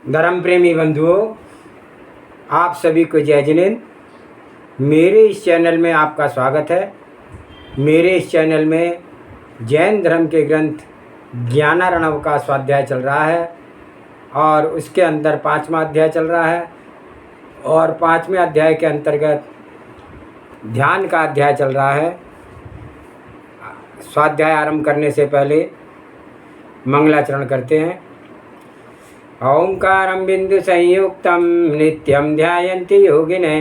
धर्म प्रेमी बंधुओं, आप सभी को जय जिनेंद्र। मेरे इस चैनल में आपका स्वागत है। मेरे इस चैनल में जैन धर्म के ग्रंथ ज्ञानार्णव का स्वाध्याय चल रहा है और उसके अंदर 5वां अध्याय चल रहा है और 5वें अध्याय के अंतर्गत ध्यान का अध्याय चल रहा है। स्वाध्याय आरंभ करने से पहले मंगलाचरण करते हैं। ओंकारं बिंदु संयुक्तं नित्यं ध्यायन्ति योगिने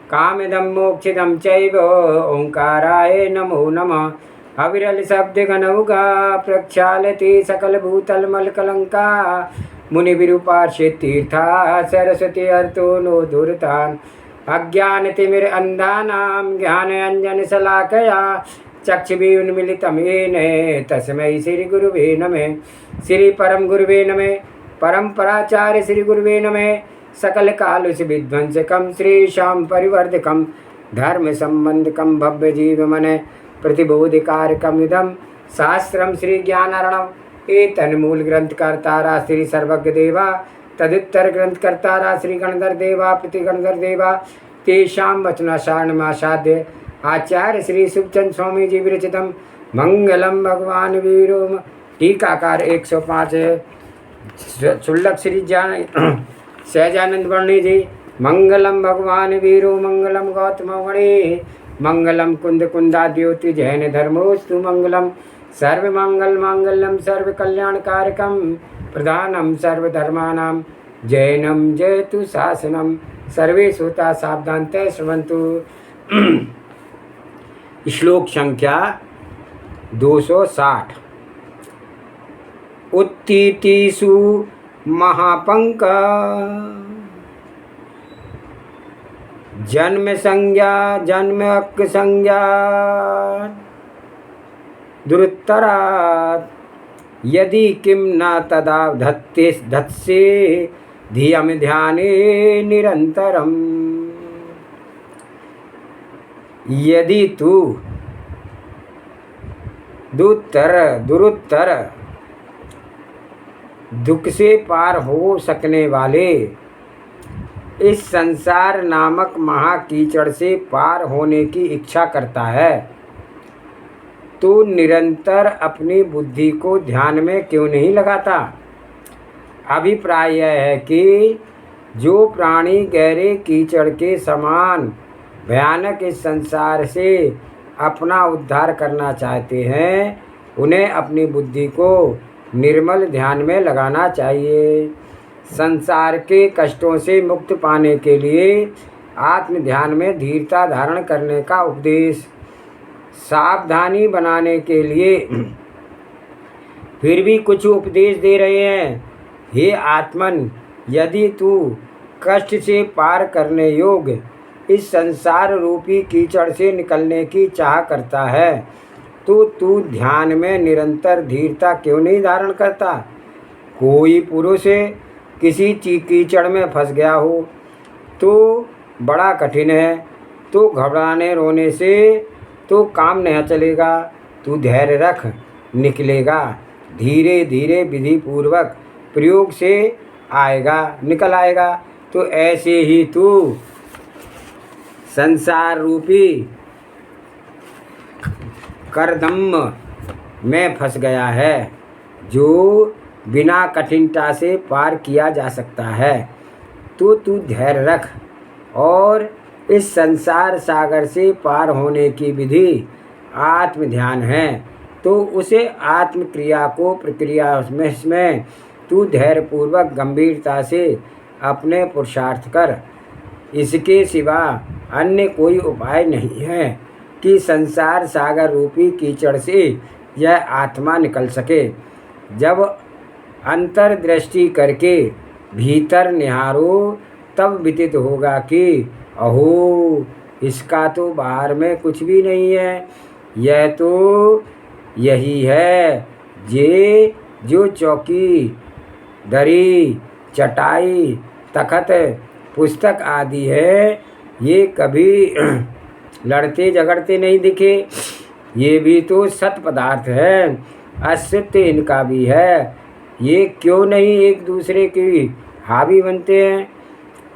कामिदं मोक्षिदं चैव ओंकाराय नमो नमः। अविरल शब्द गणौगा प्रक्षालति सकल भूतल मल कलंका मुनि विरूपार्षि तीर्था सरस्वती अर्थो नो दुर्तान अज्ञान तिमिर अंधानां ज्ञान अंजन शलाकया चक्षुषि उन्मीलितं येन तस्मै श्री गुरुवे नमः। श्री परम गुरुवे नमः। परंपराचार्य श्री गुरुवे नमः। सकल कालुष विध्वंसकं श्री श्याम परिवर्धकं धर्म संबंधकं भव्य जीव मन प्रतिबोधिकारकम् इदं शास्त्रं श्री ज्ञानार्णव। एतन्मूल ग्रंथकर्तारा श्री सर्वज्ञ देवा तदुत्तर ग्रंथकर्तारा श्री गणधर देवा प्रतिगणधर देवा तेषां वचनासारणमासाद्य आचार्य श्री सुखचंद स्वामी जी विरचितं मंगलम भगवान वीरो। टीकाकार 105 शुल्लक श्री सहजानंद वर्णी जी। मंगलम भगवान वीरो मंगलम गौतम गणे मंगलम कुंद कुंदाद्योति जैन धर्मोस्तु मंगलम सर्वमंगल मांगल्यम सर्व कल्याणकारकम प्रधानम सर्वधर्मानां जैनम जयतु शासनम। सर्वे श्रोता सावधानतः श्रवन्तु। श्लोक संख्या 260। उत्थितिषु महापंक जन्म संज्ञा जन्म अक् संज्ञा दुरुत्तरात् यदि किम न तदा धत्से धियम ध्याने निरंतरम। यदि तू दुरुत्तर दुख से पार हो सकने वाले इस संसार नामक महाकीचड़ से पार होने की इच्छा करता है तो निरंतर अपनी बुद्धि को ध्यान में क्यों नहीं लगाता। अभिप्राय यह है कि जो प्राणी गहरे कीचड़ के समान भयानक इस संसार से अपना उद्धार करना चाहते हैं उन्हें अपनी बुद्धि को निर्मल ध्यान में लगाना चाहिए। संसार के कष्टों से मुक्त पाने के लिए आत्म ध्यान में धीरता धारण करने का उपदेश, सावधानी बनाने के लिए फिर भी कुछ उपदेश दे रहे हैं। हे आत्मन, यदि तू कष्ट से पार करने योग्य इस संसार रूपी कीचड़ से निकलने की चाह करता है तो तू ध्यान में निरंतर धीरता क्यों नहीं धारण करता। कोई पुरुष किसी कीचड़ में फंस गया हो तो बड़ा कठिन है, तो घबराने रोने से तो काम नहीं चलेगा। तू धैर्य रख, निकलेगा। धीरे धीरे विधि पूर्वक प्रयोग से निकल आएगा। तो ऐसे ही तू संसार रूपी करदम्म में फंस गया है जो बिना कठिनता से पार किया जा सकता है। तो तू धैर्य रख और इस संसार सागर से पार होने की विधि आत्म ध्यान है तो उसे आत्म क्रिया को प्रक्रिया में तू धैर्य पूर्वक गंभीरता से अपने पुरुषार्थ कर। इसके सिवा अन्य कोई उपाय नहीं है कि संसार सागर रूपी कीचड़ से यह आत्मा निकल सके। जब अंतर्दृष्टि करके भीतर निहारो तब विदित होगा कि अहो, इसका तो बाहर में कुछ भी नहीं है। यह तो यही है जे जो चौकी दरी चटाई तखत पुस्तक आदि है ये कभी लड़ते झगड़ते नहीं दिखे। ये भी तो सत पदार्थ है, अस्तित्व इनका भी है। ये क्यों नहीं एक दूसरे की हावी बनते हैं।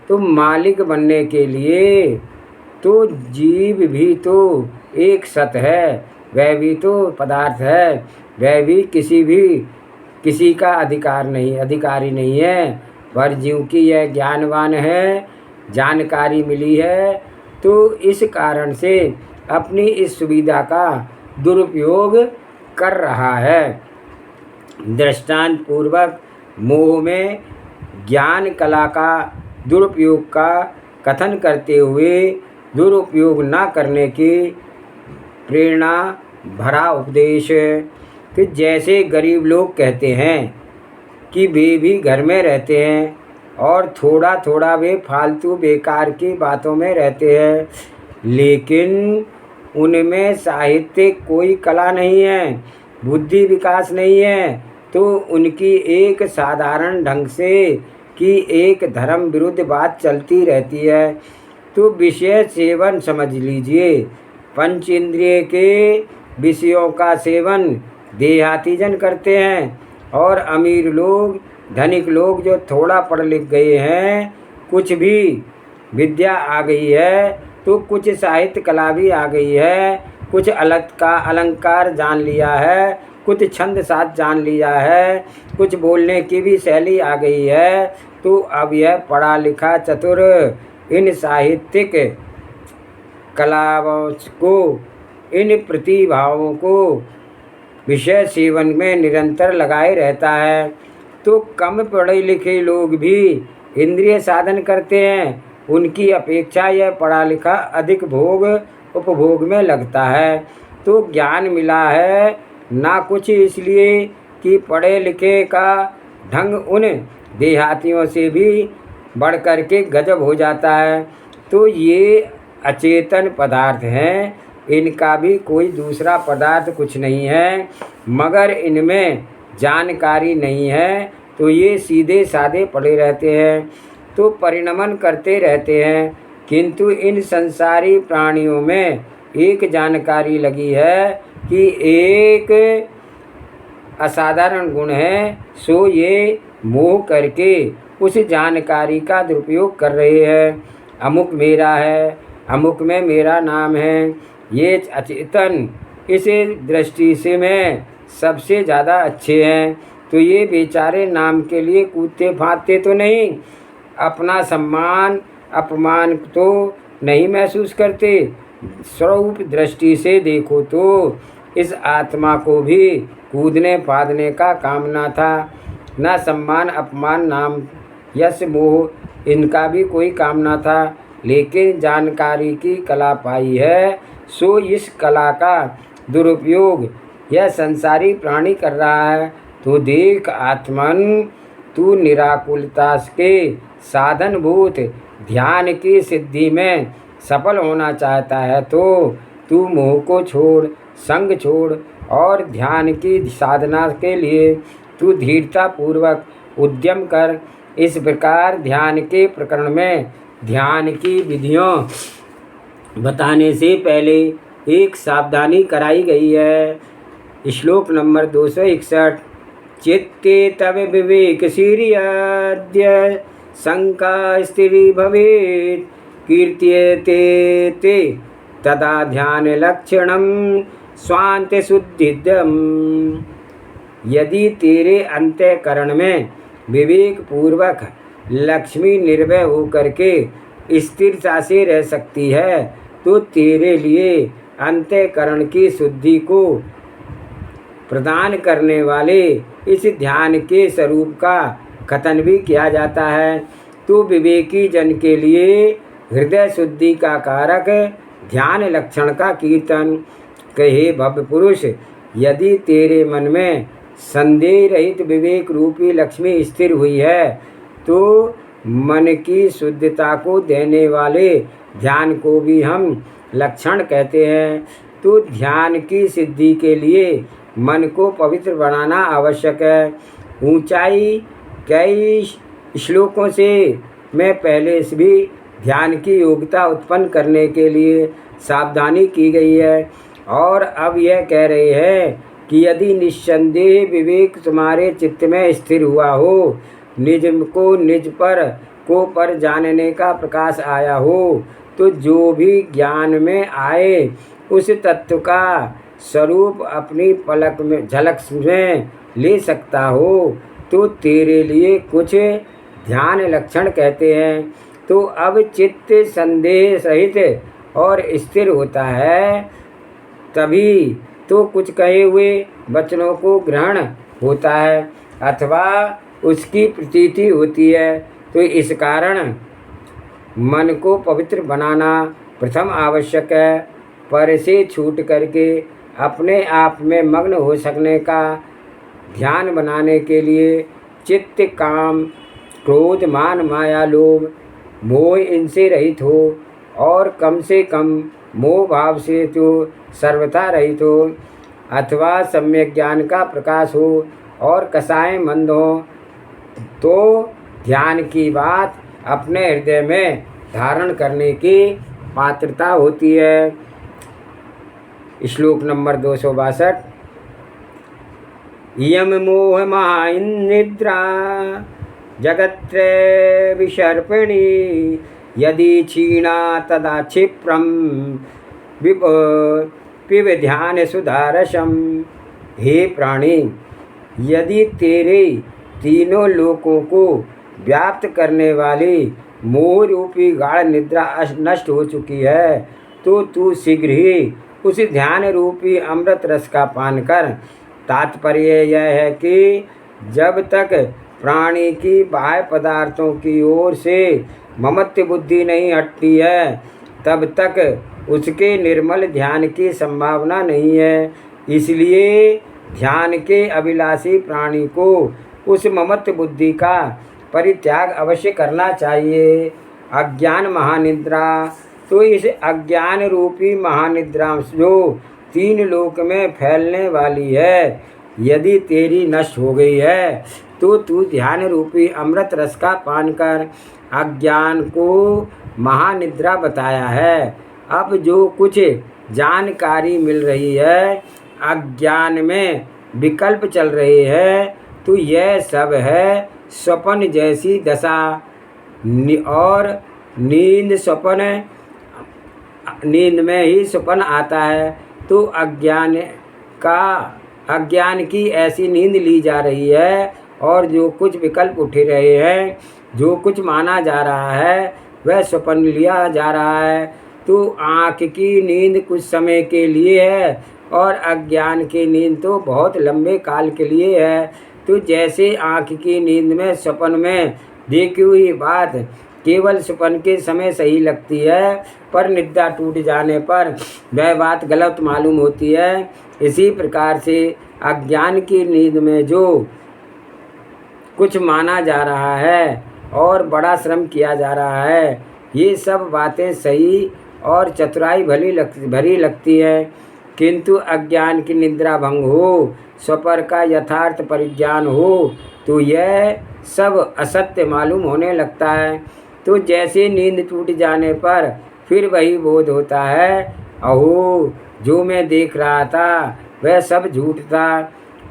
तो मालिक बनने के लिए तो जीव भी तो एक सत है, वह भी तो पदार्थ है, वह भी किसी का अधिकारी नहीं है। पर जीव की यह ज्ञानवान है, जानकारी मिली है, तो इस कारण से अपनी इस सुविधा का दुरुपयोग कर रहा है। दृष्टांत पूर्वक मोह में ज्ञान कला का दुरुपयोग का कथन करते हुए दुरुपयोग न करने की प्रेरणा भरा उपदेश कि जैसे गरीब लोग कहते हैं कि वे भी घर में रहते हैं और थोड़ा थोड़ा वे फालतू बेकार की बातों में रहते हैं, लेकिन उनमें साहित्य कोई कला नहीं है, बुद्धि विकास नहीं है, तो उनकी एक साधारण ढंग से कि एक धर्म विरुद्ध बात चलती रहती है। तो विषय सेवन समझ लीजिए, पंच इंद्रिय के विषयों का सेवन देहाती जन करते हैं, और अमीर लोग धनिक लोग जो थोड़ा पढ़ लिख गए हैं, कुछ भी विद्या आ गई है, तो कुछ साहित्य कला भी आ गई है, कुछ अलंकार जान लिया है, कुछ छंद साथ जान लिया है, कुछ बोलने की भी शैली आ गई है, तो अब यह पढ़ा लिखा चतुर इन साहित्यिक कलाओं को, इन प्रतिभाओं को विषय सेवन में निरंतर लगाए रहता है। तो कम पढ़े लिखे लोग भी इंद्रिय साधन करते हैं, उनकी अपेक्षा यह पढ़ा लिखा अधिक उपभोग में लगता है। तो ज्ञान मिला है ना कुछ इसलिए कि पढ़े लिखे का ढंग उन देहातियों से भी बढ़ कर के गजब हो जाता है। तो ये अचेतन पदार्थ हैं, इनका भी कोई दूसरा पदार्थ कुछ नहीं है, मगर इनमें जानकारी नहीं है, तो ये सीधे साधे पड़े रहते हैं, तो परिणमन करते रहते हैं। किंतु इन संसारी प्राणियों में एक जानकारी लगी है कि एक असाधारण गुण है, सो ये मोह करके उस जानकारी का दुरुपयोग कर रहे हैं। अमुक मेरा है, अमुक में मेरा नाम है, ये अचेतन इस दृष्टि से में सबसे ज़्यादा अच्छे हैं। तो ये बेचारे नाम के लिए कूदते फांदते तो नहीं, अपना सम्मान अपमान तो नहीं महसूस करते। स्वरूप दृष्टि से देखो तो इस आत्मा को भी कूदने फादने का काम ना था, ना सम्मान अपमान नाम यश मोह इनका भी कोई काम ना था, लेकिन जानकारी की कला पाई है, सो इस कला का दुरुपयोग यह संसारी प्राणी कर रहा है। तो देख आत्मन, तू निराकुलता के साधनभूत ध्यान की सिद्धि में सफल होना चाहता है, तो तू मोह को छोड़, संग छोड़, और ध्यान की साधना के लिए तू धीरता पूर्वक उद्यम कर। इस प्रकार ध्यान के प्रकरण में ध्यान की विधियों बताने से पहले एक सावधानी कराई गई है। श्लोक नंबर 261। चित्ते तव विवेक सीर्याद्य शंका स्थिरी भवेत् कीर्त्यते ते तदा ध्यान लक्षणम स्वांत शुद्धिदम। यदि तेरे अंतःकरण में विवेक पूर्वक लक्ष्मी निर्भय होकर के स्थिरता से रह सकती है, तो तेरे लिए अंतःकरण की शुद्धि को प्रदान करने वाले इस ध्यान के स्वरूप का कथन भी किया जाता है। तो विवेकी जन के लिए हृदय शुद्धि का कारक ध्यान लक्षण का कीर्तन। कहे भव्य पुरुष, यदि तेरे मन में संदेह रहित विवेक रूपी लक्ष्मी स्थिर हुई है, तो मन की शुद्धता को देने वाले ध्यान को भी हम लक्षण कहते हैं। तो ध्यान की सिद्धि के लिए मन को पवित्र बनाना आवश्यक है। ऊंचाई कई श्लोकों से मैं पहले से भी ध्यान की योग्यता उत्पन्न करने के लिए सावधानी की गई है, और अब यह कह रहे हैं कि यदि निस्संदेह विवेक तुम्हारे चित्त में स्थिर हुआ हो, निज को निज पर जानने का प्रकाश आया हो, तो जो भी ज्ञान में आए उस तत्व का स्वरूप अपनी पलक में झलक में ले सकता हो, तो तेरे लिए कुछ ध्यान लक्षण कहते हैं। तो अब चित्त संदेह सहित और स्थिर होता है, तभी तो कुछ कहे हुए वचनों को ग्रहण होता है अथवा उसकी प्रतीति होती है। तो इस कारण मन को पवित्र बनाना प्रथम आवश्यक है। पर से छूट करके अपने आप में मग्न हो सकने का ध्यान बनाने के लिए चित्त काम क्रोध मान माया लोभ मोह इनसे रहित हो और कम से कम मोह भाव से तो सर्वथा रहित हो, अथवा सम्यक ज्ञान का प्रकाश हो और कसाय मंद हो, तो ध्यान की बात अपने हृदय में धारण करने की पात्रता होती है। श्लोक नंबर 262। यम मोह माइन्द्रा जगत्त्रय विसर्पिणी यदि क्षीणा तदा क्षिप्रम पिब ध्यान सुधारसम। हे प्राणी, यदि तेरे तीनों लोकों को व्याप्त करने वाली मोह रूपी गाढ़ निद्रा नष्ट हो चुकी है, तो तू शीघ्र ही उस ध्यान रूपी अमृत रस का पान कर। तात्पर्य यह है कि जब तक प्राणी की बाह्य पदार्थों की ओर से ममत्व बुद्धि नहीं हटती है, तब तक उसके निर्मल ध्यान की संभावना नहीं है। इसलिए ध्यान के अभिलाषी प्राणी को उस ममत्व बुद्धि का परित्याग अवश्य करना चाहिए। अज्ञान महानिद्रा, तो इस अज्ञान रूपी महानिद्रा जो तीन लोक में फैलने वाली है, यदि तेरी नष्ट हो गई है, तो तू ध्यान रूपी अमृत रस का पान कर। अज्ञान को महानिद्रा बताया है। अब जो कुछ जानकारी मिल रही है, अज्ञान में विकल्प चल रहे हैं, तो यह सब है स्वप्न जैसी दशा। और नींद में ही स्वप्न आता है, तो अज्ञान की ऐसी नींद ली जा रही है और जो कुछ विकल्प उठ रहे हैं, जो कुछ माना जा रहा है, वह स्वप्न लिया जा रहा है। तो आँख की नींद कुछ समय के लिए है और अज्ञान की नींद तो बहुत लंबे काल के लिए है। तो जैसे आँख की नींद में स्वप्न में देखी हुई बात केवल स्वप्न के समय सही लगती है, पर निद्रा टूट जाने पर वह बात गलत मालूम होती है, इसी प्रकार से अज्ञान की नींद में जो कुछ माना जा रहा है और बड़ा श्रम किया जा रहा है, ये सब बातें सही और चतुराई भरी लगती है, किंतु अज्ञान की निद्रा भंग हो, स्वप्न का यथार्थ परिज्ञान हो, तो यह सब असत्य मालूम होने लगता है। तो जैसे नींद टूट जाने पर फिर वही बोध होता है, अहो जो मैं देख रहा था वह सब झूठ था,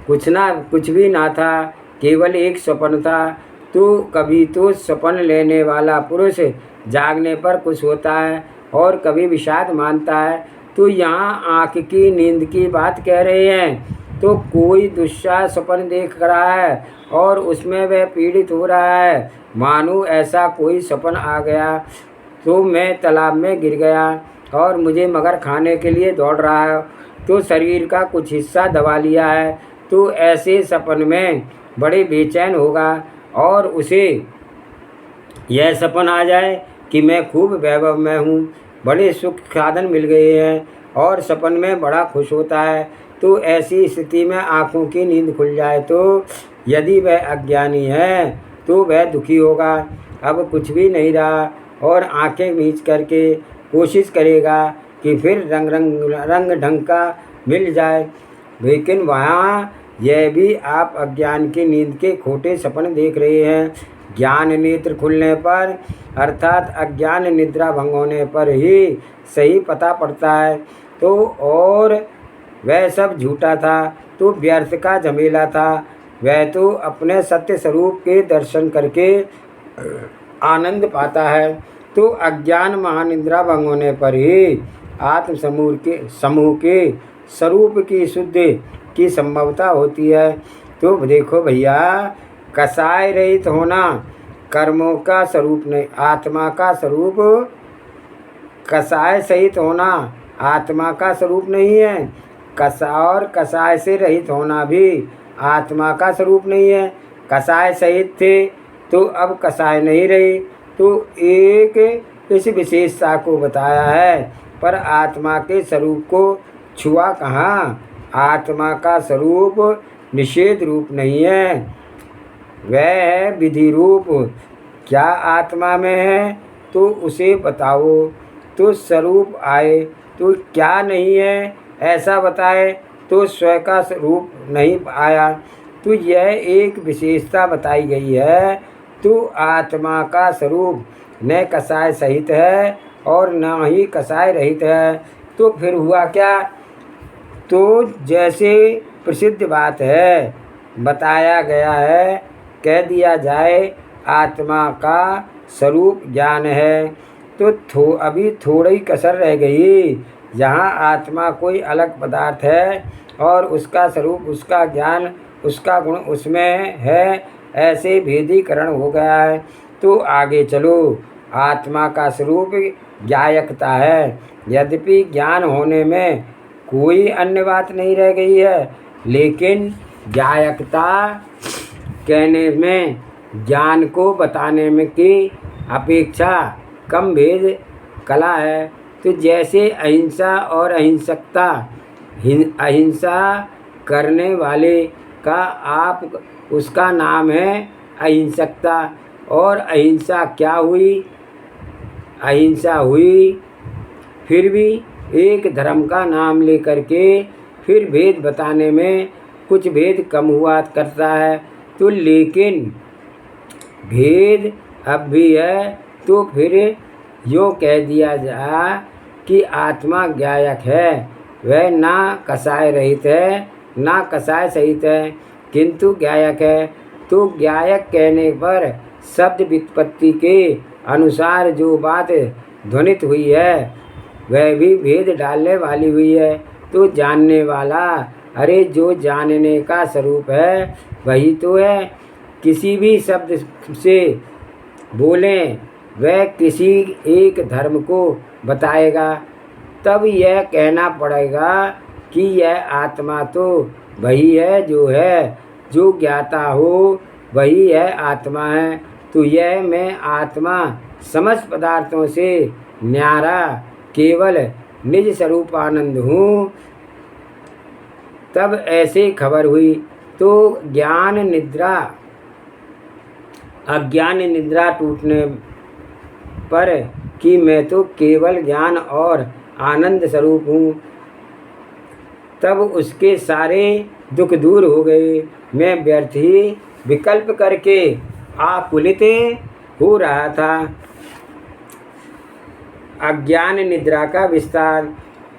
कुछ भी ना था, केवल एक स्वप्न था। तो कभी तो स्वप्न लेने वाला पुरुष जागने पर खुश होता है और कभी विषाद मानता है। तो यहाँ आँख की नींद की बात कह रहे हैं। तो कोई दुस्साह स्वप्न देख रहा है और उसमें वह पीड़ित हो रहा है, मानो ऐसा कोई स्वप्न आ गया तो मैं तालाब में गिर गया और मुझे मगर खाने के लिए दौड़ रहा है, तो शरीर का कुछ हिस्सा दबा लिया है। तो ऐसे सपन में बड़े बेचैन होगा और उसे यह सपन आ जाए कि मैं खूब वैभव में हूँ, बड़े सुख साधन मिल गए हैं, और सपन में बड़ा खुश होता है। तो ऐसी स्थिति में आँखों की नींद खुल जाए तो यदि वह अज्ञानी है तो वह दुखी होगा, अब कुछ भी नहीं रहा, और आँखें मीच करके कोशिश करेगा कि फिर रंग ढंग का मिल जाए। लेकिन वहाँ यह भी आप अज्ञान की नींद के खोटे सपने देख रहे हैं। ज्ञान नेत्र खुलने पर अर्थात अज्ञान निद्रा भंग होने पर ही सही पता पड़ता है। तो और वह सब झूठा था, तो व्यर्थ का झमेला था, वह तो अपने सत्य स्वरूप के दर्शन करके आनंद पाता है। तो अज्ञान महानिद्रा भंग होने पर ही आत्म समूह के स्वरूप की शुद्धि की संभवता होती है। तो देखो भैया, कसाय रहित होना कर्मों का स्वरूप नहीं, आत्मा का स्वरूप। कसाय सहित होना आत्मा का स्वरूप नहीं है, और कसाय से रहित होना भी आत्मा का स्वरूप नहीं है। कसाय सहित थे तो अब कसाय नहीं रही, तो एक इस विशेषता को बताया है, पर आत्मा के स्वरूप को छुआ कहाँ। आत्मा का स्वरूप निषेध रूप नहीं है, वह है विधि रूप। क्या आत्मा में है तो उसे बताओ, तो स्वरूप आए। तो क्या नहीं है ऐसा बताए, तो स्वयं का स्वरूप नहीं आया। तो यह एक विशेषता बताई गई है। तो आत्मा का स्वरूप न कसाय सहित है और न ही कसाय रहित है। तो फिर हुआ क्या, तो जैसे प्रसिद्ध बात है, बताया गया है, कह दिया जाए आत्मा का स्वरूप ज्ञान है। तो अभी थोड़ी कसर रह गई, जहाँ आत्मा कोई अलग पदार्थ है और उसका स्वरूप, उसका ज्ञान, उसका गुण उसमें है, ऐसे भेदीकरण हो गया है। तो आगे चलो, आत्मा का स्वरूप ज्ञायकता है। यद्यपि ज्ञान होने में कोई अन्य बात नहीं रह गई है, लेकिन ज्ञायकता कहने में ज्ञान को बताने में की अपेक्षा कम भेद कला है। तो जैसे अहिंसा और अहिंसकता, अहिंसा करने वाले का आप उसका नाम है अहिंसकता, और अहिंसा क्या हुई, अहिंसा हुई। फिर भी एक धर्म का नाम लेकर के फिर भेद बताने में कुछ भेद कम हुआ करता है। तो लेकिन भेद अब भी है। तो फिर यूँ कह दिया जा कि आत्मा ज्ञायक है, वह ना कसाय रहित है ना कसाय सहित है, किंतु ज्ञायक है। तो ज्ञायक कहने पर शब्द व्युत्पत्ति के अनुसार जो बात ध्वनित हुई है वह भी भेद डालने वाली हुई है। तो जानने वाला, अरे जो जानने का स्वरूप है वही तो है। किसी भी शब्द से बोलें वह किसी एक धर्म को बताएगा, तब यह कहना पड़ेगा कि यह आत्मा तो वही है, जो ज्ञाता हो वही है आत्मा है। तो यह मैं आत्मा समस्त पदार्थों से न्यारा केवल निज स्वरूप आनंद हूँ, तब ऐसे खबर हुई। तो अज्ञान निद्रा टूटने पर कि मैं तो केवल ज्ञान और आनंद स्वरूप हूँ, तब उसके सारे दुख दूर हो गए। मैं व्यर्थ ही विकल्प करके आकुलित हो रहा था। अज्ञान निद्रा का विस्तार।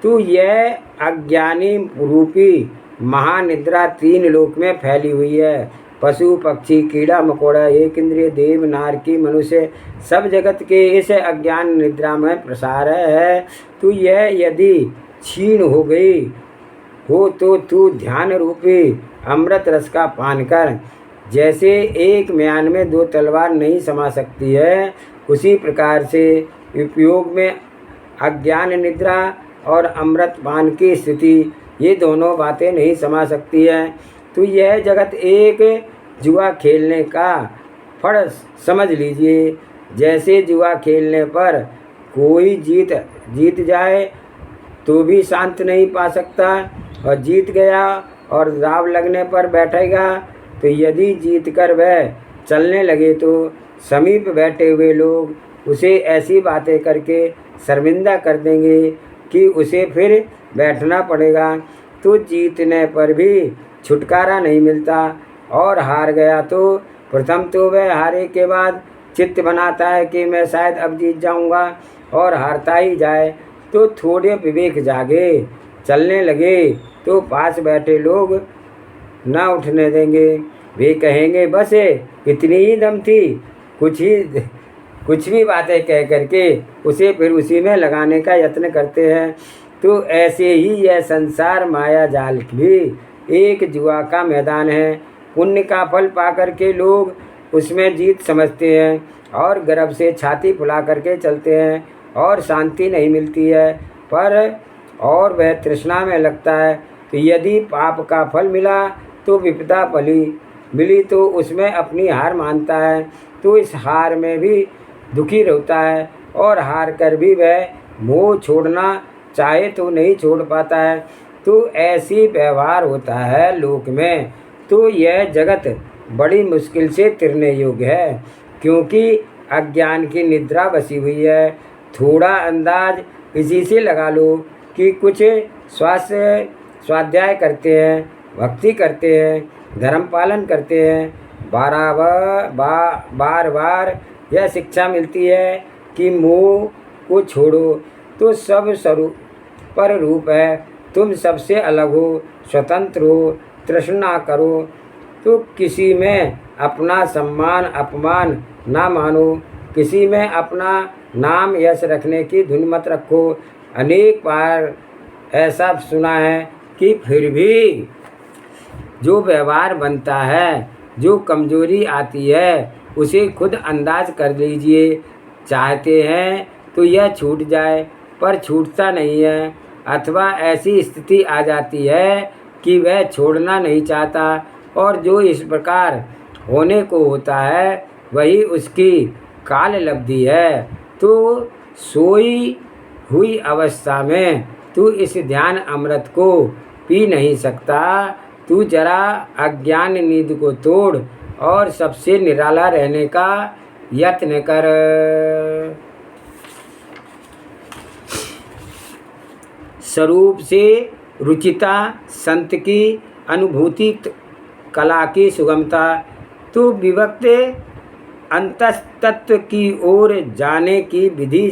तो यह अज्ञानी रूपी महानिद्रा 3 लोक में फैली हुई है। पशु पक्षी कीड़ा मकोड़ा एक इंद्रिय देव नारकी मनुष्य सब जगत के इस अज्ञान निद्रा में प्रसार है। तो यह यदि क्षीण हो गई हो तो तू ध्यान रूपी अमृत रस का पान कर। जैसे एक म्यान में 2 तलवार नहीं समा सकती है, उसी प्रकार से उपयोग में अज्ञान निद्रा और अमृत पान की स्थिति, ये दोनों बातें नहीं समा सकती है। तो यह जगत एक जुआ खेलने का फल समझ लीजिए। जैसे जुआ खेलने पर कोई जीत जाए तो भी शांत नहीं पा सकता, और जीत गया और दाव लगने पर बैठेगा, तो यदि जीत कर वह चलने लगे तो समीप बैठे हुए लोग उसे ऐसी बातें करके शर्मिंदा कर देंगे कि उसे फिर बैठना पड़ेगा। तो जीतने पर भी छुटकारा नहीं मिलता, और हार गया तो प्रथम तो वह हारे के बाद चित्त बनाता है कि मैं शायद अब जीत जाऊंगा, और हारता ही जाए। तो थोड़े विवेक जागे, चलने लगे तो पास बैठे लोग न उठने देंगे। वे कहेंगे बस इतनी ही दम थी, कुछ भी बातें कह करके उसे फिर उसी में लगाने का यत्न करते हैं। तो ऐसे ही यह संसार माया जाल भी एक जुआ का मैदान है। पुण्य का फल पाकर के लोग उसमें जीत समझते हैं और गर्व से छाती फुला करके चलते हैं और शांति नहीं मिलती है। पर और वह तृष्णा में लगता है कि यदि पाप का फल मिला तो विपदा मिली तो उसमें अपनी हार मानता है, तो इस हार में भी दुखी रहता है और हार कर भी वह मोह छोड़ना चाहे तो नहीं छोड़ पाता है। तो ऐसी व्यवहार होता है लोक में। तो यह जगत बड़ी मुश्किल से तिरने योग्य है, क्योंकि अज्ञान की निद्रा बसी हुई है। थोड़ा अंदाज इसी से लगा लो कि कुछ स्वाध्याय करते हैं, भक्ति करते हैं, धर्म पालन करते हैं, बार बार यह शिक्षा मिलती है कि मोह को छोड़ो, तो सब स्वरूप पर रूप है, तुम सबसे अलग हो, स्वतंत्र हो, तृष्णा करो, तो किसी में अपना सम्मान अपमान ना मानो, किसी में अपना नाम यश रखने की धुन मत रखो। अनेक बार ऐसा सुना है कि फिर भी जो व्यवहार बनता है, जो कमजोरी आती है, उसे खुद अंदाज कर लीजिए। चाहते हैं तो यह छूट जाए, पर छूटता नहीं है, अथवा ऐसी स्थिति आ जाती है कि वह छोड़ना नहीं चाहता, और जो इस प्रकार होने को होता है वही उसकी काल लब्धि है। तो सोई हुई अवस्था में तू इस ध्यान अमृत को पी नहीं सकता। तू जरा अज्ञान नींद को तोड़ और सबसे निराला रहने का यत्न कर। स्वरूप से रुचिता, संत की अनुभूति, कला की सुगमता, तो विभक्त अंतस्तत्व की ओर जाने की विधि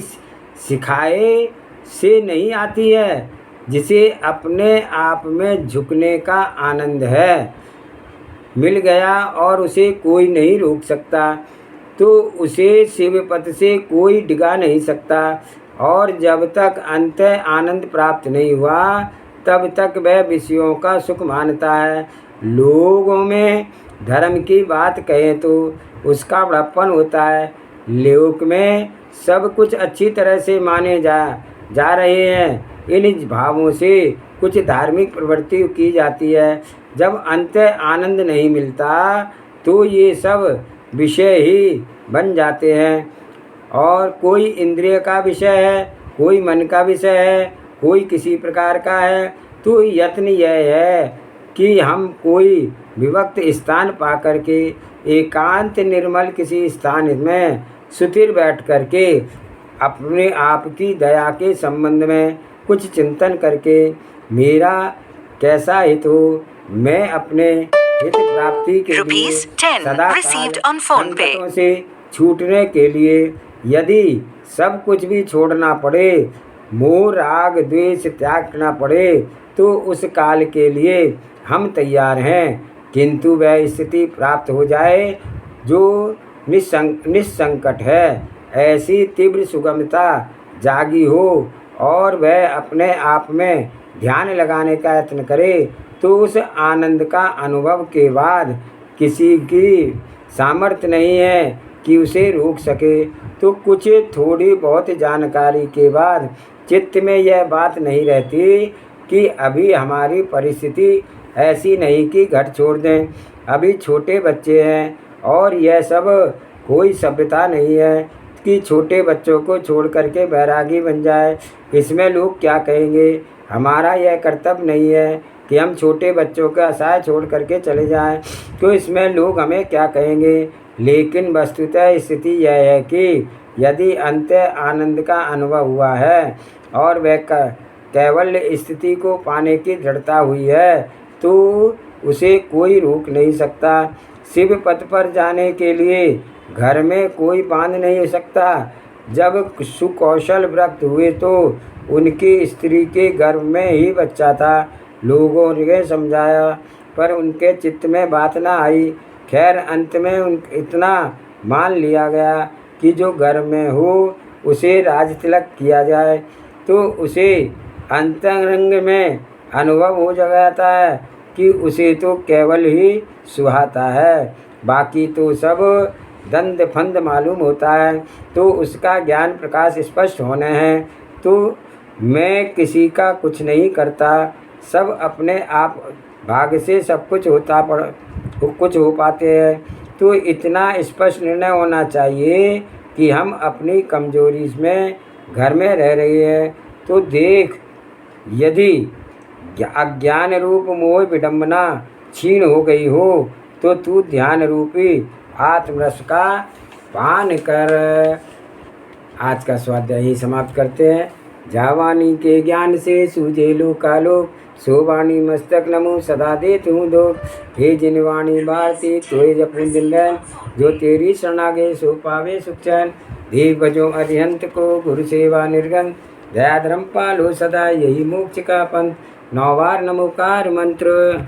सिखाए से नहीं आती है, जिसे अपने आप में झुकने का आनंद है, मिल गया और उसे कोई नहीं रोक सकता, तो उसे शिवपथ से कोई डिगा नहीं सकता। और जब तक अंत आनंद प्राप्त नहीं हुआ तब तक वह विषयों का सुख मानता है। लोगों में धर्म की बात कहें तो उसका बड़प्पन होता है। लोक में सब कुछ अच्छी तरह से माने जा रहे हैं। इन भावों से कुछ धार्मिक प्रवृत्ति की जाती है। जब अंत आनंद नहीं मिलता तो ये सब विषय ही बन जाते हैं, और कोई इंद्रिय का विषय है, कोई मन का विषय है, कोई किसी प्रकार का है। तो यत्न यह है कि हम कोई विभक्त स्थान पा करके एकांत निर्मल किसी स्थान में सुथिर बैठ करके अपने आप की दया के संबंध में कुछ चिंतन करके मेरा कैसा हित हो, मैं अपने हित प्राप्ति के लिए सदा संकटों से छूटने के लिए यदि सब कुछ भी छोड़ना पड़े, मोह राग द्वेष त्यागना पड़े, तो उस काल के लिए हम तैयार हैं। किंतु वह स्थिति प्राप्त हो जाए जो निसंकट है, ऐसी तीव्र सुगमता जागी हो और वह अपने आप में ध्यान लगाने का यत्न करे, तो उस आनंद का अनुभव के बाद किसी की सामर्थ्य नहीं है कि उसे रोक सके। तो कुछ थोड़ी बहुत जानकारी के बाद चित्त में यह बात नहीं रहती कि अभी हमारी परिस्थिति ऐसी नहीं कि घर छोड़ दें, अभी छोटे बच्चे हैं, और यह सब कोई सभ्यता नहीं है कि छोटे बच्चों को छोड़ करके बैरागी बन जाए। इसमें लोग क्या कहेंगे? हमारा यह कर्तव्य नहीं है कि हम छोटे बच्चों का असहाय छोड़ करके चले जाएं, तो इसमें लोग हमें क्या कहेंगे? लेकिन वस्तुतः स्थिति यह है कि यदि अंत आनंद का अनुभव हुआ है और वह कैवल्य स्थिति को पाने की दृढ़ता हुई है, तो उसे कोई रोक नहीं सकता। शिव पथ पर जाने के लिए घर में कोई बांध नहीं हो सकता। जब सुकौशल व्रत हुए तो उनकी स्त्री के गर्भ में ही बच्चा था। लोगों ने समझाया पर उनके चित्त में बात न आई। खैर अंत में इतना मान लिया गया कि जो घर में हो उसे राज तिलक किया जाए, तो उसे अंतरंग में अनुभव हो जाता है कि उसे तो केवल ही सुहाता है, बाकी तो सब दंड फंद मालूम होता है। तो उसका ज्ञान प्रकाश स्पष्ट होने हैं। तो मैं किसी का कुछ नहीं करता, सब अपने आप भाग्य से सब कुछ कुछ हो पाते हैं। तो इतना स्पष्ट निर्णय होना चाहिए कि हम अपनी कमजोरी में घर में रह रहे हैं। तो देख, यदि अज्ञान रूप मोह विडंबना क्षीण हो गई हो तो तू ध्यान रूपी आत्मरस का पान कर। आज का स्वाध्याय यही समाप्त करते हैं। जावानी के ज्ञान से सूझे लोकालोक, सोवाणी मस्तक नमो सदा देत हूँ दो। हे जिनवाणी भारती तोय जपू दिन रैन, जो तेरी शरणागे सो पावे सुख चैन। देव भजो अरिहंत को गुरु सेवा निर्गन, दया धर्म पालो सदा यही मोक्ष का पंथ। 9 बार नमोकार मंत्र।